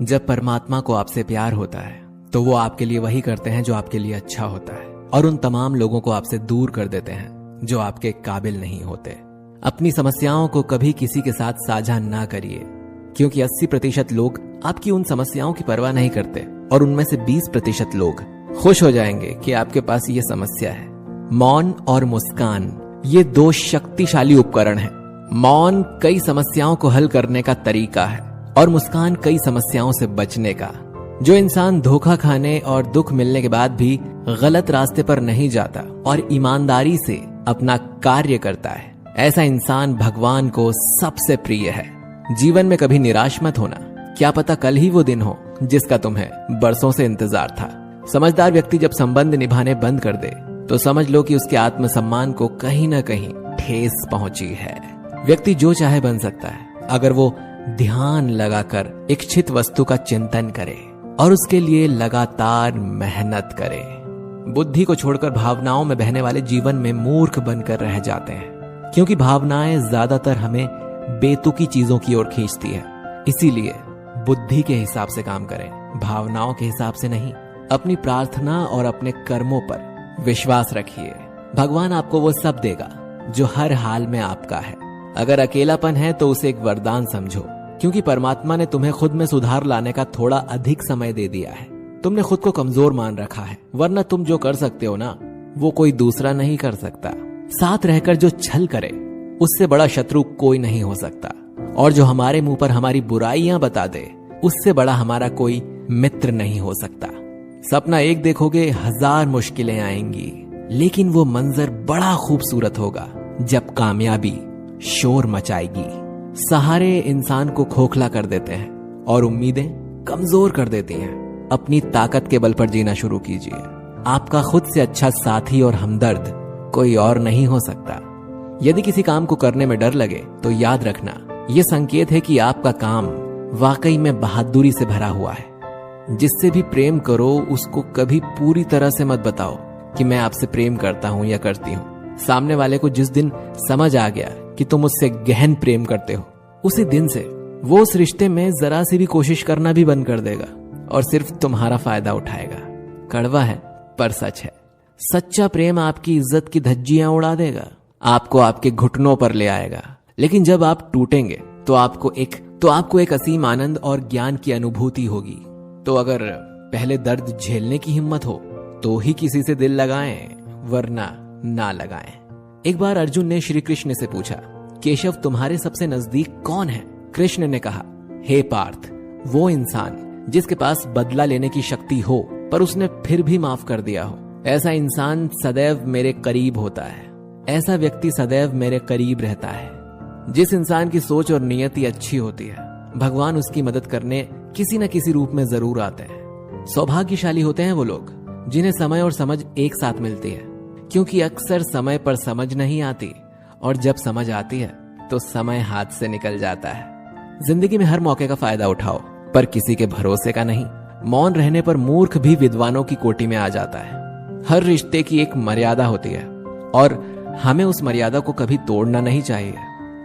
जब परमात्मा को आपसे प्यार होता है तो वो आपके लिए वही करते हैं जो आपके लिए अच्छा होता है, और उन तमाम लोगों को आपसे दूर कर देते हैं जो आपके काबिल नहीं होते। अपनी समस्याओं को कभी किसी के साथ साझा ना करिए, क्योंकि 80% लोग आपकी उन समस्याओं की परवाह नहीं करते और उनमें से 20% लोग खुश हो जाएंगे कि आपके पास ये समस्या है। मौन और मुस्कान ये 2 शक्तिशाली उपकरण हैं। मौन कई समस्याओं को हल करने का तरीका है और मुस्कान कई समस्याओं से बचने का। जो इंसान धोखा खाने और दुख मिलने के बाद भी गलत रास्ते पर नहीं जाता और ईमानदारी से अपना कार्य करता है, ऐसा इंसान भगवान को सबसे प्रिय है। जीवन में कभी निराश मत होना, क्या पता कल ही वो दिन हो जिसका तुम्हें बरसों से इंतजार था। समझदार व्यक्ति जब संबंध निभाने बंद कर दे तो समझ लो कि उसके आत्मसम्मान को कहीं ना कहीं ठेस पहुंची है। व्यक्ति जो चाहे बन सकता है अगर वो ध्यान लगाकर इच्छित वस्तु का चिंतन करे और उसके लिए लगातार मेहनत करे। बुद्धि को छोड़कर भावनाओं में बहने वाले जीवन में मूर्ख बनकर रह जाते हैं, क्योंकि भावनाएं ज्यादातर हमें बेतुकी चीजों की ओर खींचती है। इसीलिए बुद्धि के हिसाब से काम करें, भावनाओं के हिसाब से नहीं। अपनी प्रार्थना और अपने कर्मों पर विश्वास रखिए। भगवान आपको वो सब देगा जो हर हाल में आपका है। अगर अकेलापन है तो उसे एक वरदान समझो, क्योंकि परमात्मा ने तुम्हें खुद में सुधार लाने का थोड़ा अधिक समय दे दिया है। तुमने खुद को कमजोर मान रखा है, वरना तुम जो कर सकते हो ना वो कोई दूसरा नहीं कर सकता। साथ रहकर जो छल करे उससे बड़ा शत्रु कोई नहीं हो सकता, और जो हमारे मुंह पर हमारी बुराइयां बता दे उससे बड़ा हमारा कोई मित्र नहीं हो सकता। सपना एक देखोगे 1000 मुश्किलें आएंगी, लेकिन वो मंजर बड़ा खूबसूरत होगा जब कामयाबी शोर मचाएगी। सहारे इंसान को खोखला कर देते हैं और उम्मीदें कमजोर कर देती हैं। अपनी ताकत के बल पर जीना शुरू कीजिए। आपका खुद से अच्छा साथी और हमदर्द कोई और नहीं हो सकता। यदि किसी काम को करने में डर लगे तो याद रखना, यह संकेत है कि आपका काम वाकई में बहादुरी से भरा हुआ है। जिससे भी प्रेम करो उसको कभी पूरी तरह से मत बताओ कि मैं आपसे प्रेम करता हूं या करती हूं। सामने वाले को जिस दिन समझ आ गया कि तुम उससे गहन प्रेम करते हो, उसी दिन से वो उस रिश्ते में जरा सी भी कोशिश करना भी बंद कर देगा और सिर्फ तुम्हारा फायदा उठाएगा। कड़वा है पर सच है। सच्चा प्रेम आपकी इज्जत की धज्जियां उड़ा देगा, आपको आपके घुटनों पर ले आएगा। लेकिन जब आप टूटेंगे तो आपको एक असीम आनंद और ज्ञान की अनुभूति होगी। तो अगर पहले दर्द झेलने की हिम्मत हो तो ही किसी से दिल लगाएं, वरना ना लगाएं। एक बार अर्जुन ने श्री कृष्ण से पूछा, केशव तुम्हारे सबसे नजदीक कौन है? कृष्ण ने कहा, हे पार्थ, वो इंसान जिसके पास बदला लेने की शक्ति हो पर उसने फिर भी माफ कर दिया हो। ऐसा इंसान सदैव मेरे करीब होता है। ऐसा व्यक्ति सदैव मेरे करीब रहता है। जिस इंसान की सोच और नियति अच्छी होती है, भगवान उसकी मदद करने किसी न किसी रूप में जरूर आते हैं। सौभाग्यशाली होते हैं वो लोग जिन्हें समय और समझ एक साथ मिलती है, क्योंकि अक्सर समय पर समझ नहीं आती और जब समझ आती है तो समय हाथ से निकल जाता है। जिंदगी में हर मौके का फायदा उठाओ, पर किसी के भरोसे का नहीं। मौन रहने पर मूर्ख भी विद्वानों की कोटि में आ जाता है। हर रिश्ते की एक मर्यादा होती है और हमें उस मर्यादा को कभी तोड़ना नहीं चाहिए,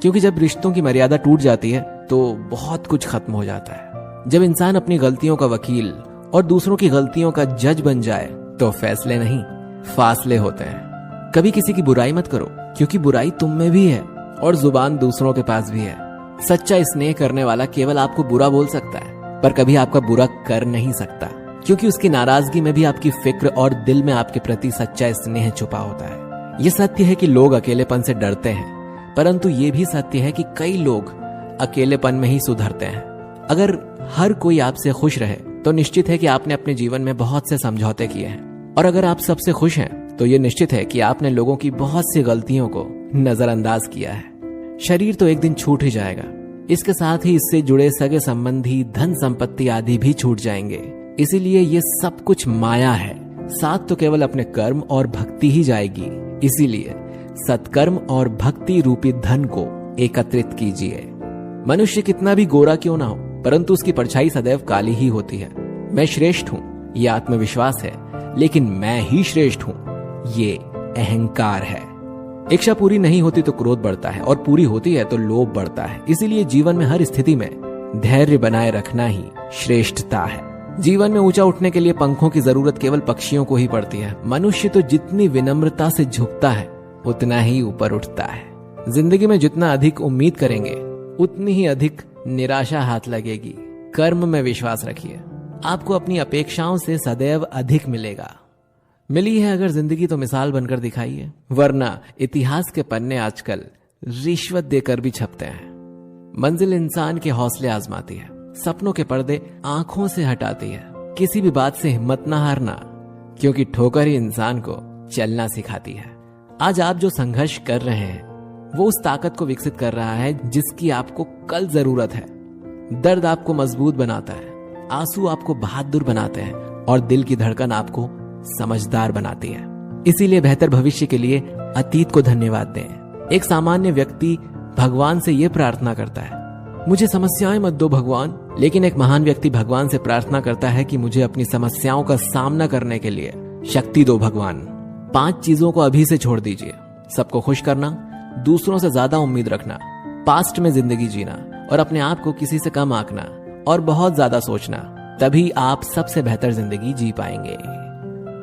क्योंकि जब रिश्तों की मर्यादा टूट जाती है तो बहुत कुछ खत्म हो जाता है। जब इंसान अपनी गलतियों का वकील और दूसरों की गलतियों का जज बन जाए तो फैसले नहीं, फासले होते हैं। कभी किसी की बुराई मत करो, क्योंकि बुराई तुम में भी है और जुबान दूसरों के पास भी है। सच्चा स्नेह करने वाला केवल आपको बुरा बोल सकता है, पर कभी आपका बुरा कर नहीं सकता, क्योंकि उसकी नाराजगी में भी आपकी फिक्र और दिल में आपके प्रति सच्चा स्नेह छुपा होता है। ये सत्य है कि लोग अकेलेपन से डरते हैं, परंतु ये भी सत्य है कि कई लोग अकेलेपन में ही सुधरते हैं। अगर हर कोई आपसे खुश रहे तो निश्चित है कि आपने अपने जीवन में बहुत से समझौते किए हैं, और अगर आप सबसे खुश हैं तो ये निश्चित है कि आपने लोगों की बहुत सी गलतियों को नजरअंदाज किया है। शरीर तो एक दिन छूट ही जाएगा, इसके साथ ही इससे जुड़े सगे संबंधी, धन संपत्ति आदि भी छूट जाएंगे। इसीलिए ये सब कुछ माया है, साथ तो केवल अपने कर्म और भक्ति ही जाएगी। इसीलिए सत्कर्म और भक्ति रूपी धन को एकत्रित कीजिए। मनुष्य कितना भी गोरा क्यों ना हो, परंतु उसकी परछाई सदैव काली ही होती है। मैं श्रेष्ठ हूँ ये आत्मविश्वास है, लेकिन मैं ही श्रेष्ठ हूँ ये अहंकार है। इच्छा पूरी नहीं होती तो क्रोध बढ़ता है, और पूरी होती है तो लोभ बढ़ता है। इसीलिए जीवन में हर स्थिति में धैर्य बनाए रखना ही श्रेष्ठता है। जीवन में ऊंचा उठने के लिए पंखों की जरूरत केवल पक्षियों को ही पड़ती है। मनुष्य तो जितनी विनम्रता से झुकता है उतना ही ऊपर उठता है। जिंदगी में जितना अधिक उम्मीद करेंगे उतनी ही अधिक निराशा हाथ लगेगी। कर्म में विश्वास रखिए, आपको अपनी अपेक्षाओं से सदैव अधिक मिलेगा। मिली है अगर जिंदगी तो मिसाल बनकर दिखाइए, वरना इतिहास के पन्ने आजकल रिश्वत देकर भी छपते हैं। मंजिल इंसान के हौसले आजमाती है, सपनों के पर्दे आंखों से हटाती है। किसी भी बात से हिम्मत ना हारना, क्योंकि ठोकर ही इंसान को चलना सिखाती है। आज आप जो संघर्ष कर रहे हैं वो उस ताकत को विकसित कर रहा है जिसकी आपको कल जरूरत है। दर्द आपको मजबूत बनाता है, आंसू आपको बहादुर बनाते हैं और दिल की धड़कन आपको समझदार बनाती है। इसीलिए बेहतर भविष्य के लिए अतीत को धन्यवाद दें। एक सामान्य व्यक्ति भगवान से यह प्रार्थना करता है, मुझे समस्याएं मत दो भगवान। लेकिन एक महान व्यक्ति भगवान से प्रार्थना करता है कि मुझे अपनी समस्याओं का सामना करने के लिए शक्ति दो भगवान। 5 चीजों को अभी से छोड़ दीजिए। सबको खुश करना, दूसरों से ज्यादा उम्मीद रखना, पास्ट में जिंदगी जीना और अपने आप को किसी से कम आंकना और बहुत ज्यादा सोचना। तभी आप सबसे बेहतर जिंदगी जी पाएंगे।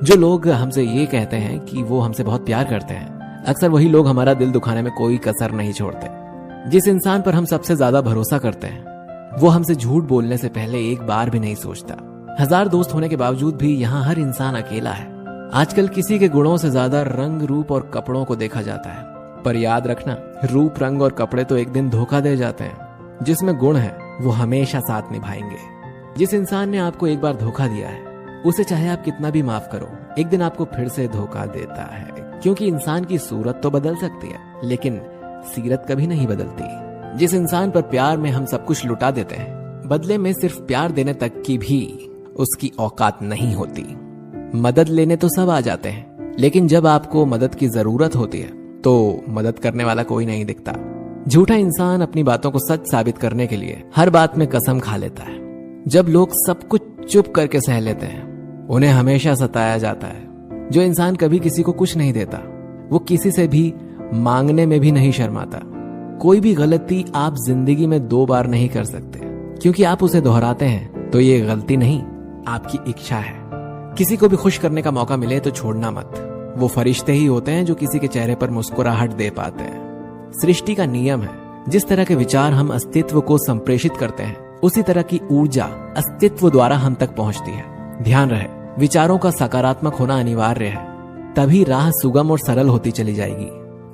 जो लोग हमसे ये कहते हैं कि वो हमसे बहुत प्यार करते हैं, अक्सर वही लोग हमारा दिल दुखाने में कोई कसर नहीं छोड़ते। जिस इंसान पर हम सबसे ज्यादा भरोसा करते हैं वो हमसे झूठ बोलने से पहले एक बार भी नहीं सोचता। 1000 दोस्त होने के बावजूद भी यहाँ हर इंसान अकेला है। आजकल किसी के गुणों से ज्यादा रंग, रूप और कपड़ों को देखा जाता है, पर याद रखना, रूप, रंग और कपड़े तो एक दिन धोखा दे जाते हैं। जिसमें गुण है वो हमेशा साथ निभाएंगे। जिस इंसान ने आपको एक बार धोखा दिया है उसे चाहे आप कितना भी माफ करो, एक दिन आपको फिर से धोखा देता है। क्योंकि इंसान की सूरत तो बदल सकती है लेकिन सीरत कभी नहीं बदलती। जिस इंसान पर प्यार में हम सब कुछ लुटा देते हैं, बदले में सिर्फ प्यार देने तक की भी उसकी औकात नहीं होती। मदद लेने तो सब आ जाते हैं, लेकिन जब आपको मदद की जरूरत होती है तो मदद करने वाला कोई नहीं दिखता। झूठा इंसान अपनी बातों को सच साबित करने के लिए हर बात में कसम खा लेता है। जब लोग सब कुछ चुप करके सह लेते हैं उन्हें हमेशा सताया जाता है। जो इंसान कभी किसी को कुछ नहीं देता वो किसी से भी मांगने में भी नहीं शर्माता। कोई भी गलती आप जिंदगी में 2 बार नहीं कर सकते, क्योंकि आप उसे दोहराते हैं तो ये गलती नहीं, आपकी इच्छा है। किसी को भी खुश करने का मौका मिले तो छोड़ना मत। वो फरिश्ते ही होते हैं जो किसी के चेहरे पर मुस्कुराहट दे पाते हैं। सृष्टि का नियम है, जिस तरह के विचार हम अस्तित्व को संप्रेषित करते हैं उसी तरह की ऊर्जा अस्तित्व द्वारा हम तक पहुंचती है। ध्यान रहे, विचारों का सकारात्मक होना अनिवार्य है, तभी राह सुगम और सरल होती चली जाएगी।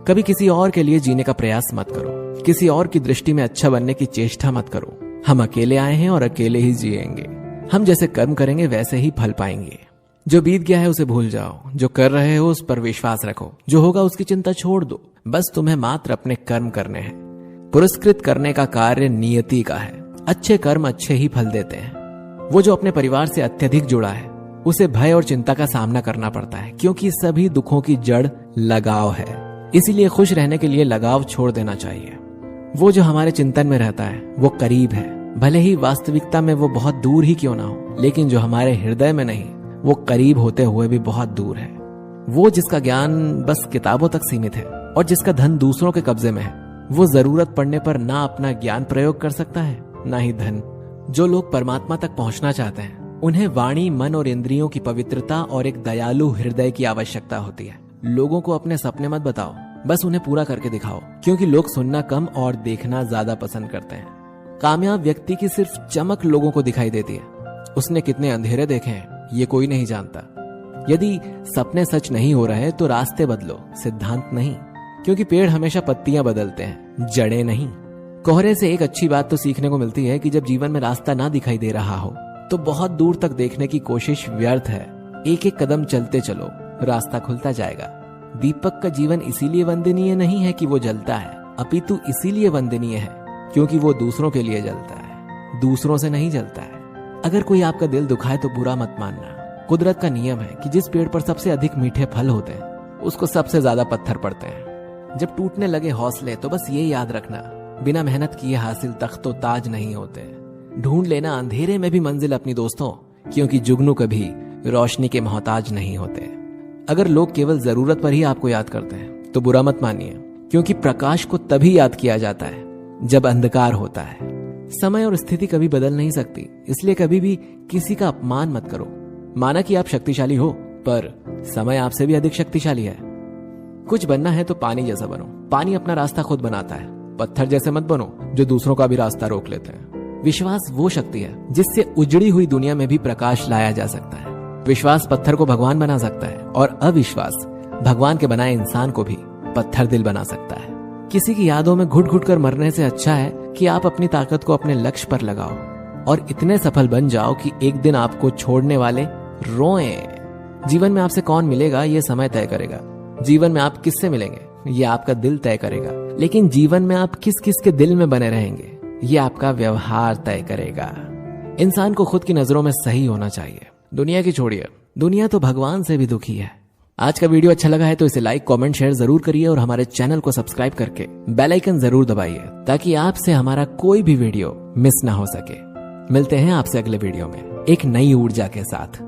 कभी किसी और के लिए जीने का प्रयास मत करो, किसी और की दृष्टि में अच्छा बनने की चेष्टा मत करो। हम अकेले आए हैं और अकेले ही जिएंगे। हम जैसे कर्म करेंगे वैसे ही फल पाएंगे। जो बीत गया है उसे भूल जाओ, जो कर रहे हो उस पर विश्वास रखो, जो होगा उसकी चिंता छोड़ दो। बस तुम्हें मात्र अपने कर्म करने हैं। पुरस्कृत करने का कार्य नियति का है। अच्छे कर्म अच्छे ही फल देते हैं। वो जो अपने परिवार से अत्यधिक जुड़ा है उसे भय और चिंता का सामना करना पड़ता है, क्योंकि सभी दुखों की जड़ लगाव है। इसीलिए खुश रहने के लिए लगाव छोड़ देना चाहिए। वो जो हमारे चिंतन में रहता है वो करीब है, भले ही वास्तविकता में वो बहुत दूर ही क्यों ना हो, लेकिन जो हमारे हृदय में नहीं वो करीब होते हुए भी बहुत दूर है। वो जिसका ज्ञान बस किताबों तक सीमित है और जिसका धन दूसरों के कब्जे में है, वो जरूरत पड़ने पर ना अपना ज्ञान प्रयोग कर सकता है ना ही धन। जो लोग परमात्मा तक पहुंचना चाहते हैं उन्हें वाणी, मन और इंद्रियों की पवित्रता और एक दयालु हृदय की आवश्यकता होती है। लोगों को अपने सपने मत बताओ, बस उन्हें पूरा करके दिखाओ, क्योंकि लोग सुनना कम और देखना ज्यादा पसंद करते हैं। कामयाब व्यक्ति की सिर्फ चमक लोगों को दिखाई देती है, उसने कितने अंधेरे देखे हैं ये कोई नहीं जानता। यदि सपने सच नहीं हो रहे तो रास्ते बदलो, सिद्धांत नहीं, क्योंकि पेड़ हमेशा पत्तियां बदलते हैं, जड़ें नहीं। कोहरे से एक अच्छी बात तो सीखने को मिलती है कि जब जीवन में रास्ता ना दिखाई दे रहा हो तो बहुत दूर तक देखने की कोशिश व्यर्थ है। एक एक कदम चलते चलो, रास्ता खुलता जाएगा। दीपक का जीवन इसीलिए वंदनीय नहीं है कि वो जलता है, अपितु इसीलिए वंदनीय है क्योंकि वो दूसरों के लिए जलता है, दूसरों से नहीं जलता है। अगर कोई आपका दिल दुखाए तो बुरा मत मानना। कुदरत का नियम है कि जिस पेड़ पर सबसे अधिक मीठे फल होते हैं उसको सबसे ज्यादा पत्थर पड़ते हैं। जब टूटने लगे हौसले तो बस ये याद रखना, बिना मेहनत किए हासिल तख्तो ताज नहीं होते। ढूंढ लेना अंधेरे में भी मंजिल अपनी दोस्तों, क्योंकि जुगनू कभी रोशनी के मोहताज नहीं होते। अगर लोग केवल जरूरत पर ही आपको याद करते हैं तो बुरा मत मानिए, क्योंकि प्रकाश को तभी याद किया जाता है जब अंधकार होता है। समय और स्थिति कभी बदल नहीं सकती, इसलिए कभी भी किसी का अपमान मत करो। माना कि आप शक्तिशाली हो, पर समय आपसे भी अधिक शक्तिशाली है। कुछ बनना है तो पानी जैसा बनो। पानी अपना रास्ता खुद बनाता है। पत्थर जैसे मत बनो जो दूसरों का भी रास्ता रोक लेते हैं। विश्वास वो शक्ति है जिससे उजड़ी हुई दुनिया में भी प्रकाश लाया जा सकता है। विश्वास पत्थर को भगवान बना सकता है और अविश्वास भगवान के बनाए इंसान को भी पत्थर दिल बना सकता है। किसी की यादों में घुट घुट कर मरने से अच्छा है कि आप अपनी ताकत को अपने लक्ष्य पर लगाओ और इतने सफल बन जाओ कि एक दिन आपको छोड़ने वाले रोएं। जीवन में आपसे कौन मिलेगा ये समय तय करेगा। जीवन में आप किससे मिलेंगे ये आपका दिल तय करेगा। लेकिन जीवन में आप किस किस के दिल में बने रहेंगे ये आपका व्यवहार तय करेगा। इंसान को खुद की नजरों में सही होना चाहिए। दुनिया की छोड़िए, दुनिया तो भगवान से भी दुखी है। आज का वीडियो अच्छा लगा है तो इसे लाइक, कमेंट, शेयर जरूर करिए और हमारे चैनल को सब्सक्राइब करके बेल आइकन जरूर दबाइए ताकि आपसे हमारा कोई भी वीडियो मिस ना हो सके। मिलते हैं आपसे अगले वीडियो में एक नई ऊर्जा के साथ।